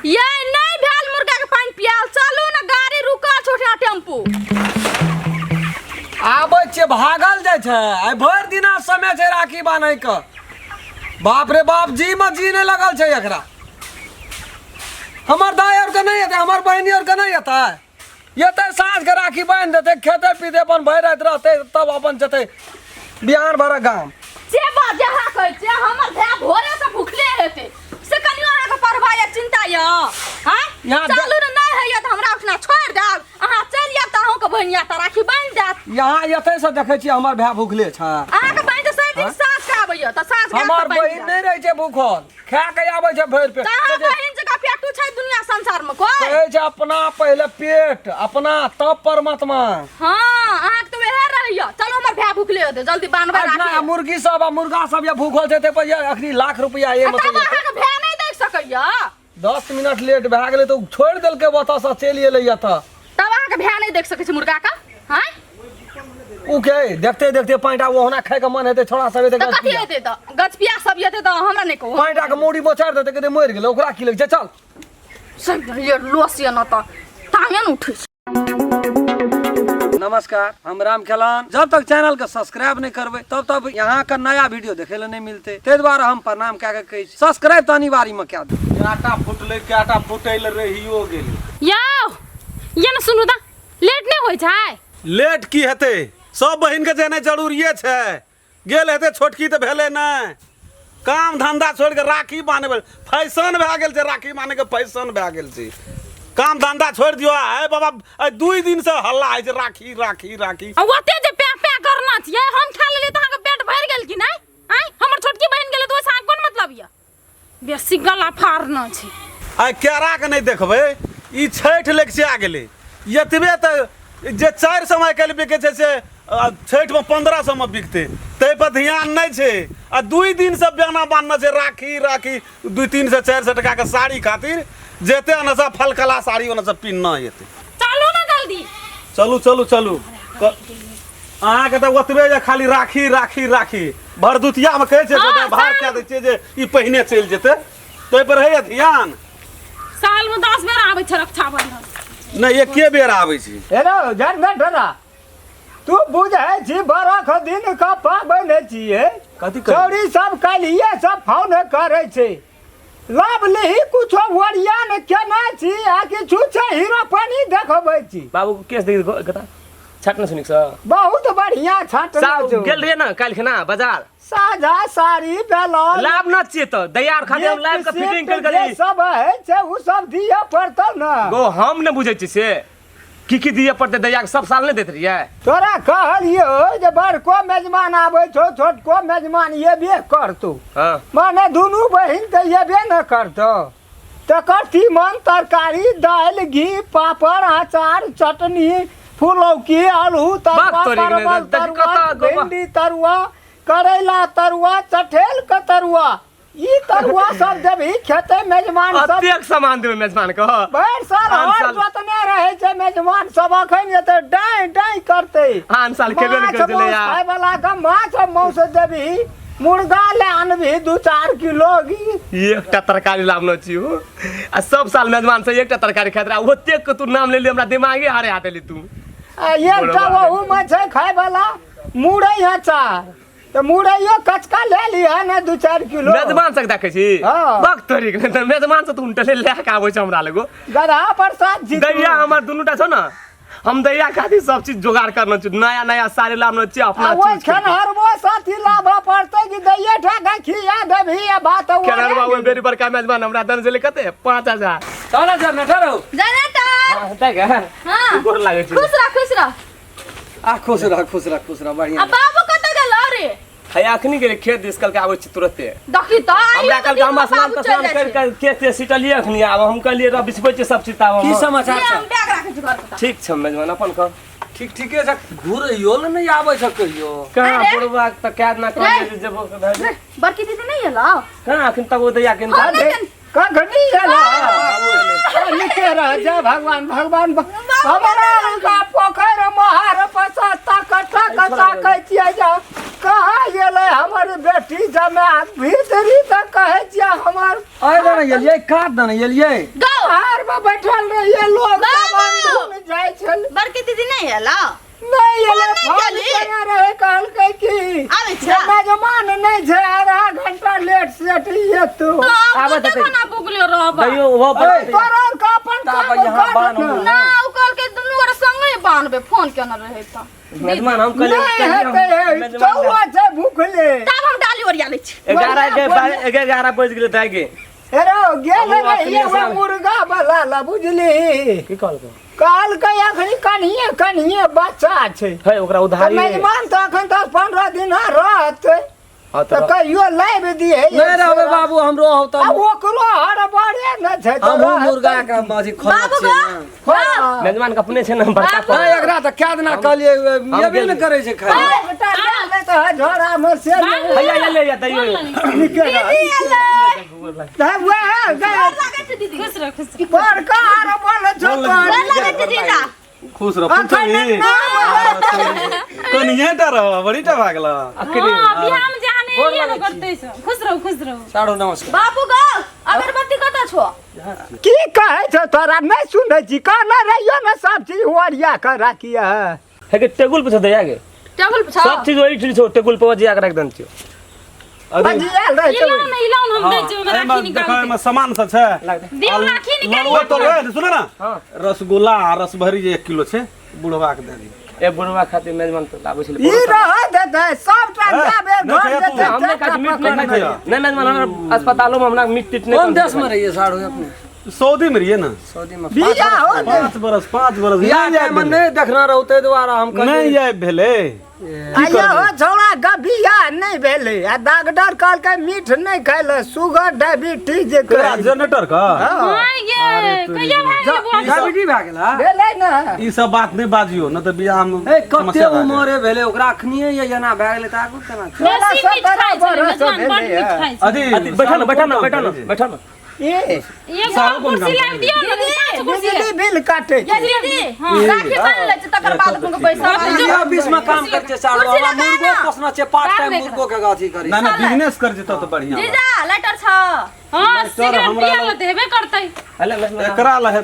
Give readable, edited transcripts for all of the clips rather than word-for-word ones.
ये नहीं भेल मुर्गा के पानी पियाल चलू ना गाड़ी रुका छोटा टेम्पू आबै छे भागल जाय छै आइ भर दिना समय छै राखी बान्है क बाप रे बाप जी में जी नहीं लगल छै एकरा हमर दाई और के नहीं हेतै हमर बहिनी और के नहीं हेतै येतै साँझ के राखी बांध देतै खेते पीते अपन भरि राति रहतै तब अपन जेतै बिहार भर गाम से बात जहाँ कहै छै हमर भाय भोरे से भूखले हेतै से कनियो अहाँ के परवाह या चिंता या हां चलू ना नहीं है त हमरा उठना छोड़ देब अहाँ चल या त अहूं के बहिनिया त राखी बांध देत यहाँ येतै से देखै छी हमर भाय भूखले छै अहाँ के बहिन त सब दिन साँझ के आबैया त साँझ के हमर बहिन नहीं रहै छै भूखल खा के आबै छै भरि पेट अहाँ बहिन जका पेटू छै दुनिया संसार में कोई कहै छै अपना पहले पेट अपना तब परमात्मा हां अहाँ के त वेहे रहैया चलो हमर भाय भूखले हेतै जल्दी बांधबै राखी मुर्गी सब मुर्गा सब ये भूखल छै ते पर अखनी लाख रुपया ये मतलब अहाँ के भाय नहीं देख सकैया 10 मिनट लेट भए गेलै तो छोड़ देलकै बता से चलि एलै या त तब अहाँ के भाय नहीं देख सकै छै मुर्गा का हैं उ के देखते देखते पांटा ओहना खाय के मन हेतै छोड़ा सब त कथि हेतै त गछपिया सब हेतै त हमरा नहीं कहू पांटा के मोड़ी बोछार देतै कते मरि गेलै ओकरा की लग छै चल सब ये लोसिया न त टांगे न उठै छै नमस्कार हम राम खेलान जब तक चैनल के सब्सक्राइब नहीं करबे तब तक यहाँ का नया वीडियो देखे ले नहीं मिलते ते द्वारा हम प्रणाम कह के कही सब्सक्राइब तो अनिवार्य में क्या दे आटा फुटले के आटा फुटैल रहियो गेल याओ ये न सुनु त लेट नहीं होय छै लेट की हेतै सब बहिन के जेने जरूरिये छै गेल हेतै छोटकी त भेलै नै काम धंधा छोड़ के राखी बांधे फैशन भए गेल छै राखी बांधे के फैशन भए गेल छै काम धंधा छोड़ दियो है बाबा 2 दिन से हल्ला है जे राखी राखी राखी ओते जे पे पे करना छियै हम खा लेली त अहाँ के पेट भर गेल कि नहीं आई हमर छोटकी बहिन गेलै त ओइ साथ कोन मतलब या बेसी गला फाड़ना छै आइ केरा के नहीं देखबै ई छैठ लेके से आ गेलै यतबे त जे 400 में कल बिके छै से छैठ में 1500 में बिकते तै पर ध्यान नहीं छै आ 2 दिन से बेना बांधना छै राखी राखी 2-3 से 400 टका के साड़ी खातिर जेते न सब फलकला साड़ी ओना सब पिन्ना हेतै चलू ना जल्दी चलू चलू चलू अहाँ के त ओतबे जे खाली राखी राखी राखी भरदुतिया में कहै छै जे भार कए दै छै जे ई पहिने चलि जेतै तै पर है ध्यान साल में 10 बेर आबै छै रक्षाबंधन नहीं एके बेर आबै छै हेलो जान बेटा तू बुझै छी बरख दिन का पाबन छियै कथि चोरी सब कालिए सब फोन करै छै लाभ लेही कुछो वरिया ने केना छी आ कि छुछे हीरो पानी देखबै छी बाबू केस दे कता छाटना सुनिक छ बहुत बढ़िया छाटना साहब गेल रे न काल खना बाजार साझा साड़ी बेलो लाभ न छिए त दैयार खाते हम लाइव का फिटिंग कर करी सब है से उ सब दिए पड़तौ न गो हम न बुझै छी से की दिए पड़ते दैया के सब साल नहीं देत रियै तोरा कहलियो जे बड़को मेजमान आबै छो छोटको मेजमान येबे करतौ हां माने दुनू बहिन त येबे न करतौ तकर तीमन तरकारी दाल घी पापड़ अचार चटनी फुलौकी आलू तरुआ परवल तरुआ भिंडी तरुआ करैला तरुआ चठेल के तरुआ ई तरुआ सब जब ही खेते मेजमान सब अतेक सामान देबे मेजमान के भर साल हर जोतने रहे छै मेजमान सब अखन एते डाई डाई करते आन साल केबे न कर चले यार खाय वाला का माछ मौस देबी मुर्गा ले आनबी 2-4 किलो एकटा तरकारी लावनो छियो आ सब साल मेजमान से एकटा तरकारी खातिर ओतेक के तू नाम ले ले हमरा दिमागे हारे हाटेली तू एकटा वहु में छै खाय वाला मुरई अचार तो मुरैयो कचका ले लिया ना 2-4 किलो मेजमान से देखै छी बक तोरी के त मेजमान से तू उनटले ले के आबै छ हमरा लगो गधा प्रसाद जी दैया हमर दुनुटा छ न हम दैया खातिर सब चीज जोगाड़ करनो छी नया नया साड़ी लावनो छी अपना चीज वो खनहरबो साथी लाभा पड़ते कि दैया ठगा खिया देबी आ बात हुआ खनहरबा वो बेरी बड़का मेजमान हमरा दन से ले कते 5000 चला जा न ठहरो जनता हां तक हां गोर लागे छी खुश रह आ खुश रह बढ़िया अब बाबू कत गेल रे है अखनी के खेत दिस कल के आबै छी तुरंते देखी त हमरा कल के हम स्नान कर के खेत सीटलिए अखनी आब हम कहलिए र बिछबै छी सब चीज ताब की समाचार छै हम बैग राखै छी घर पर ठीक छ मेजमान अपन कह ठीके छ घुरैयो ल नहीं आबै छ कहियो कहां पड़वा त कैद ना कर जब बड़की दीदी नहीं एला कहां अखन तक वो दैया के का घनी एला लिखे रह जा भगवान हमरा का पोखर महार पसा तक कहै छियै जा कहाँ गेलै हमर बेटी जमात भीतरी तक कहै छियै हमर आइ दने गेलियै काट दने गेलियै बाहर में बैठल रहिए लोग बाबू! सब जाइ छल बड़की दीदी नहीं है ला नहीं एले नहीं फोन गेली? केने रहे कहलकै कि आबै छै मेजबान नहीं छै आधा घंटा लेट सेट ये तो तो आबै अब तऽ देखो ना बुगले रहबा दैयो वो तोरा का अपन ताप काम यहाँ कर बान्हू। न। ना उ कल के दुनू गोरे संगे बांधबे फोन केना रहे त मेजबान हम नहीं हेतै चौवा छै भूखले तब हम डाली ओरिया लै छी 11 बज गेलै त आगे अरे गेल हम रहिए अपने वो मुर्गा वाला ला बुझली की कहलको कहलकै अखनी कनिए बच्चा छै है ओकरा तऽ उधारी मेजबान तऽ अखन 10-15 दिन रहतै हां तऽ त कहियो लाइव दिए नहीं रहबे बाबू हमरो हो आ त ओकरो हड़बड़े न छै तऽ हम रहतै। मुर्गा के माछी खोला बाबू छियै गो ना हाँ। मेजबान के अपने छै न बड़का बाबू! नहीं एकरा त क्या दिना कहलिए येबे न करे छै खाय बेटा डाले तऽ है झोरा में से भैया ले या दैयो निकल दीदी एलै तऽ वह गए लागे छै दीदी खुश रह खुश बड़का हड़बड़ छै लागे छै दीदा खुश रह पुतली कनिए टा रह बड़ी टा भागला बिहाम जाने ये न करते छ खुश रहो साढ़ो नमस्कार बाबू गो अगरबत्ती कतऽ छौ की कहै छै तोरा नहीं सुनै छी कहने रहियो न सब चीज ओरिया कर राखिए है के टेबुल पे दे आगे टेबल पे छौ सब चीज वही ठीक छो टेबुल पे वजी आके रख दन छियो बजियल रहै छै इलान हम दे छै एहिमे राखी देखो निकाल एहिमे सामान सब छै देव राखी निकाल लड़ुआ तो रहे सुन ना हां रसगुल्ला आ रसभरी जे 1 किलो छै बुढ़वा के दे दी ए बुढ़वा खातिर मेजबान तो लाबै छले ई रह देतै सबटा जाबे नहीं घर खाया तू। देतै हमने काज मीट नहीं खाई नहीं मेजबान हमरा अस्पतालों में हमरा मीट टिट नहीं कौन देश में रहिए साढ़ो अपने सऊदी में रहिए ना सऊदी में बिया हो 5 बरस बियाह नहीं टाइम में नहीं देखना रहो ते द्वारा हम नहीं आइ भेले आइयो हो छोड़ा गबिया नहीं भेलै आ डॉक्टर कहलकै मीठ नहीं खाइले शुगर डायबिटीज जे तेरा कहै जनरेटर का हां ये कहिया भागे बुआ डायबिटीज भए गेला भेलै न ई सब बात नहीं बाजियो न तो बियाह में ए कते समस्या भए जाए। उमरे भेले ओकरा अखनिए ये जना भए गेले त आगू केना छै? मेरा बेसी मीठ सत्रह खाइ छै बरस मेजबान बड़ भेलै मीठ खाइ छै अजी बैठा ना ए एगो साहब और कोन कुर्सी काम लाइव दियो न दीदी, पाँच कुर्सी बिजली बिल काटे ये दीदी राखी बांध ले छै तकर बाद तुमको पैसा ये ऑफिस में काम करते साढ़ो कुर्सी हम लगा मुर्गो ना। पोसना छै पार्ट टाइम काम मुर्गो के गाथी करी ना ना बिजनेस कर जेतो तो बढ़िया बा। जीजा लाइटर छ हां सिगरेट हमरा पिया लग- ल देबे करतै हेलो मेजबान एकरा लहे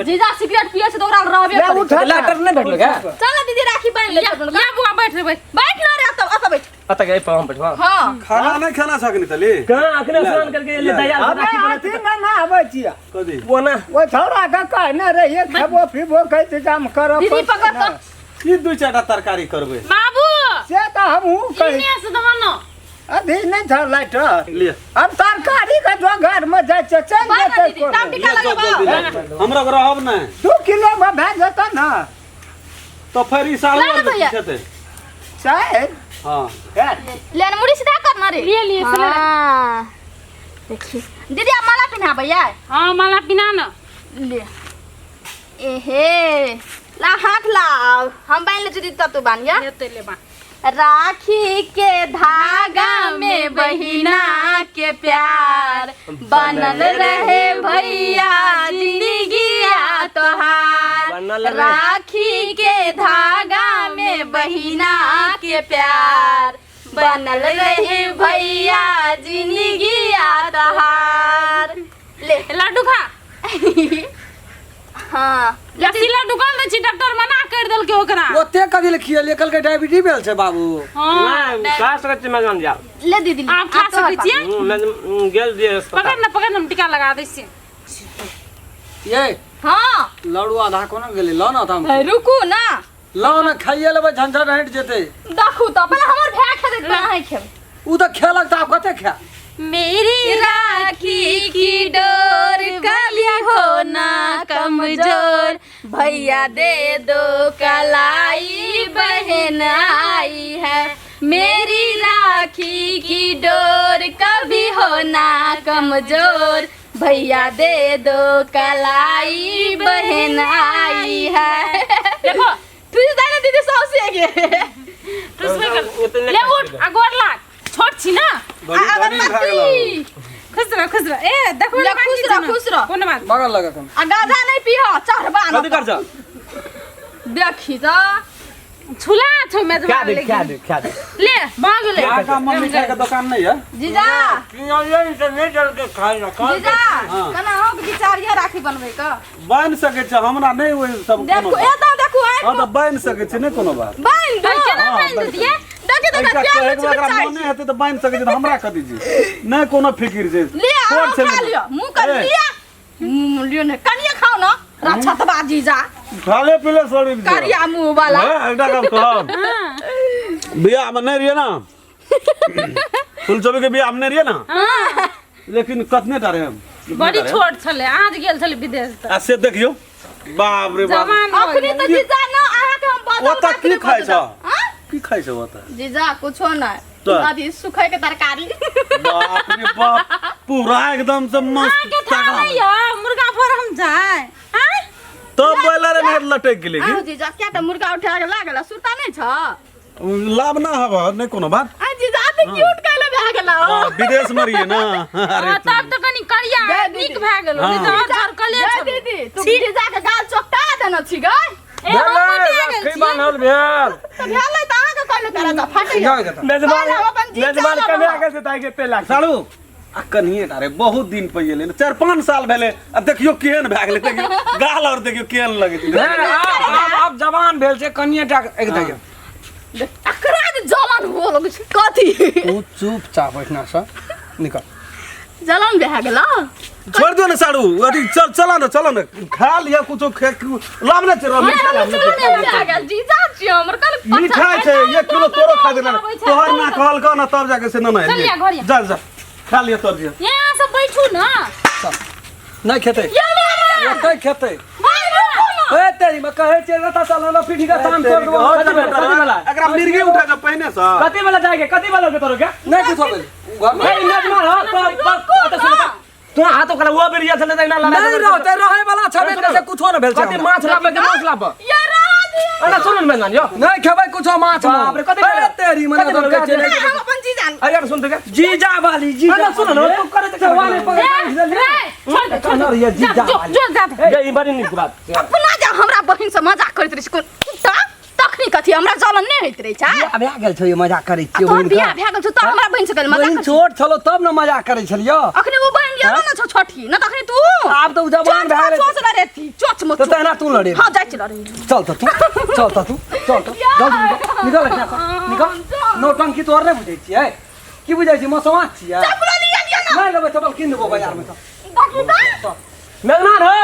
जीजा सिगरेट पिए छै त ओकरा रहबे ले करै उठा लेटर नहीं भेटलो क्या चल ना दीदी राखी बांध ले छै या बुआ बैठ रे बैठ बैठ ना रे अत बैठ अत गए पे हम बैठवा हां खाना नहीं खाना सकनी तली कहां अखने स्नान करके ले दया से हमे राखी हाथी न ना आबै छियै कदी वो ना ओ छौड़ा के कहने रहिए खेबो पीबो के इंतजाम करब दीदी पकड़ तो की दू चारटा तरकारी करबे बाबू से त हमहू कहि इने से दहनो अभी नहीं था लाइटर ले अब तरकारी के जो घर में जाय छै चल बांध जेतै दीदी टाम टिका ले लगेबा जल्दी ले। हमरा को रहब नहीं 2 किलो में भए जेतै न तो फिर ई साल ला में भैया। पूछते चाहे हां लेन मुड़ी सीधा करना रे लिए चले हां देखी दीदी आप माला पहना भैया हां माला पिना न ले एहे ला हाथ लाओ हम बांध ले दीदी तब तू बांध या लेते ले बा राखी के धागा में बहिना के प्यार बनल रहे भैया जिंदगिया तोहार बनल रहे। राखी के धागा में बहिना के प्यार बनल रहे भैया जिंदगिया तोहार ले लड्डू खा हाँ लस्सी लड्डू कौन दे छी डॉक्टर मना कर देल के ओकरा ओते कदी लिखिए लेकल के डायबिटीज भेल छै बाबू हां ना का सकत छै मेजबान जा ले दीदी ले। आप खा तो सकै छियै मैं गेल दिए पकड़ न हम टीका लगा दै छी ये हाँ लड़ू आधा कोना गेले ल न त हम रुकू ना ल न खाइए लेबै झंझट हट जेतै देखू तो पहले हमर भैया खेते तो नहीं खेब उ त खेलक त आब कते खा मेरी राखी की डोर कभी हो ना कमजोर भैया दे दो कलाई बहन आई है मेरी राखी की डोर कभी हो ना कमजोर भैया दे दो कलाई बहन आई है देखो तुझे जाने दीदी सौसे गे ले उठ आ गोर लाग छोट छी ना अगरबत्ती खुश रह ए देखो ले खुश रह कोन बात बगल लगा कम आ गाजा नहीं पीहो चढ़बा कथी कर जा देखी जा छुला छो क्या मेजबान दे क्या लेकिन दे क्या दे ले भाग ले क्या का मम्मी का दुकान नहीं है जीजा नहीं चल के खाए ना जीजा कना हो के बिचारिया राखी बनबै का बन सके छै हमरा नहीं ओइ सब देखो कोनो एता देखो आइ हां त बन सके छै नहीं कोनो बात बाइन दो केना बन दिए देखि तो प्यार एक बार मने हेतै त बन सके छै त हमरा क दीजिए नहीं कोनो फिकिर छै ले आओ खा लियो मुंह कर लिया लियो ने कनिया खाओ ना राछतबा जीजा खाले पीले सड़ी कारिया मुंह वाला एकटा काम कहब बियाह में नहीं रिए ना फुलचोबी के बियाह में नहीं रिए ना हां लेकिन कतने टा रहे बड़ी छोट छले आज गेल छले विदेश त आ से देखियो बाप रे बाप जवान हो अखनी तो गेल। जीजा ना आहा के हम बता ओता की खाइ छ की खाइ छ ओता जीजा कुछो नहीं तो? दादी सुखै के तरकारी बाप रे बाप पूरा एकदम से मस्त के थाने यो मुर्गा फार्म जाय हां तो बॉयलर में लटक गेले आओ जीजा क्या त मुर्गा उठा के लागला सुता नहीं छ लाभ ना हब नहीं कोनो बात आ जीजा ते क्यूट कैले भए गेला विदेश में रहिए ना अरे तब त कनी करिया दे निक दीदी। भए गेल नहीं त झर कले ए छ दीदी तू जीजा के गाल चोकटा देना छी गै ए हम मोटिया गेल की छी बनल भेल त भेलै त अहाँ के कहले करे त फाटै जाओ के मेजबान हम अपन जीजा मेजबान वाला कमे बा। आगे से ताके ते लाग सालू आ कनिए रे बहुत दिन पहिले 4-5 साल भेले आ देखियो केहन भए गेलै देखियो गाल और देखियो केहन लगै छै अब जवान भेल छै कनिएटा एक देखियो अकरा जे जलन हो लगै छै कथी तू चुपचाप बैठना सा निकल जलन भए गेला छोड़ दियो ना साड़ू अथी चल चलो ना खा लिया कुछो लाभ ना छै भए गेल जीजा छी हमर कल मिठाई छै 1 किलो तोरो खा देना तोहर ना कहल का ना तब जाके से ना चल लिया, घरिया। जा खा लिया तब दिया यहाँ सब बैठू ना नहीं खेते एते खेते ए तेरी में कहे छै रता चल पीठी का तान तोड़ दो एकरा मिर्गी उठा जा पहिने से कति वाला जाके कति वाला के तोरो के नहीं कुछ होबे घर में ए मेजबान हो तो सुन तू हाथ ओकरा वो बेरिया चले जाई ना नहीं रहते रहे वाला छबे से कुछो न भेल छै कति माछ लाबे के माछ लाबे ये रहा दिया अरे सुन मेजबान यो नहीं खेबै कुछो माछ बाप रे, कते ए तेरी में कते तो कते कहै हम अपन जीजा अरे सुन तो के जीजा वाली जीजा अरे सुन न तू करे त वाले पकड़ छोड़ कहना ये जीजा वाली जो जा ये ई बड़ी नीक बात अपना जा हमरा बहिन से मजाक करैत रही कुत्ता तखनी कथी हमरा जलन नहीं होइत रही छै बियाह भए गेल छै मजाक करै छियै तोहर बहिन बियाह भए गेल छौ त हमरा बहिन से कहल बहिन मजाक छोट छलो तब न मजाक करै छलियो अखनी वो बहिन लिया ना छौ छोटी न तखनी तू आब तो जवान भए गेलै चोच लड़े थी चोच मत तो तेना तू लड़े हां जाय चल रही चल तो तू जल्दी निकल निकल नौटंकी तोर नहीं बुझै छियै की बुझै छी मसवा छियै चपला लिया लिया ना नहीं लेबै चपल किन देबो बाजार में तो देखी त मेजबान हो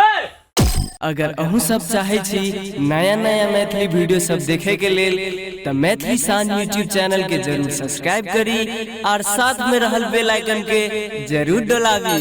ए अगर अहूँ सब चाहे छी नया नया मैथिली वीडियो सब देखे के लेल त मैथिली शान यूट्यूब चैनल के जरूर सब्सक्राइब करी और साथ में रहल बेल आइकन के जरूर दबावी।